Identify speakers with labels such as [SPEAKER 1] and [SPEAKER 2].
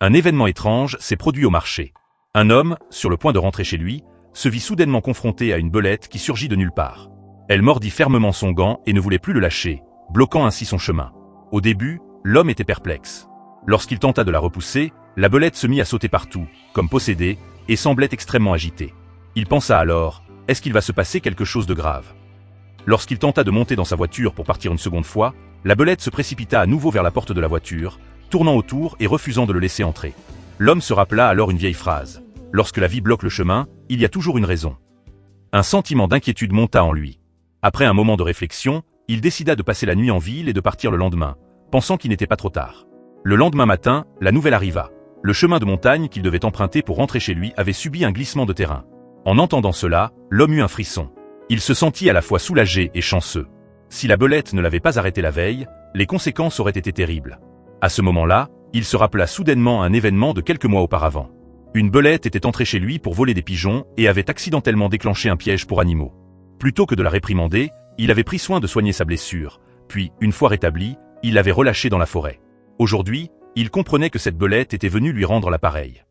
[SPEAKER 1] Un événement étrange s'est produit au marché. Un homme, sur le point de rentrer chez lui, se vit soudainement confronté à une belette qui surgit de nulle part. Elle mordit fermement son gant et ne voulait plus le lâcher, bloquant ainsi son chemin. Au début, l'homme était perplexe. Lorsqu'il tenta de la repousser, la belette se mit à sauter partout, comme possédée, et semblait extrêmement agitée. Il pensa alors, est-ce qu'il va se passer quelque chose de grave? Lorsqu'il tenta de monter dans sa voiture pour partir une seconde fois, la belette se précipita à nouveau vers la porte de la voiture, tournant autour et refusant de le laisser entrer. L'homme se rappela alors une vieille phrase. Lorsque la vie bloque le chemin, il y a toujours une raison. Un sentiment d'inquiétude monta en lui. Après un moment de réflexion, il décida de passer la nuit en ville et de partir le lendemain, pensant qu'il n'était pas trop tard. Le lendemain matin, la nouvelle arriva. Le chemin de montagne qu'il devait emprunter pour rentrer chez lui avait subi un glissement de terrain. En entendant cela, l'homme eut un frisson. Il se sentit à la fois soulagé et chanceux. Si la belette ne l'avait pas arrêté la veille, les conséquences auraient été terribles. À ce moment-là, il se rappela soudainement un événement de quelques mois auparavant. Une belette était entrée chez lui pour voler des pigeons et avait accidentellement déclenché un piège pour animaux. Plutôt que de la réprimander, il avait pris soin de soigner sa blessure, puis, une fois rétablie, il l'avait relâchée dans la forêt. Aujourd'hui, il comprenait que cette belette était venue lui rendre l'appareil.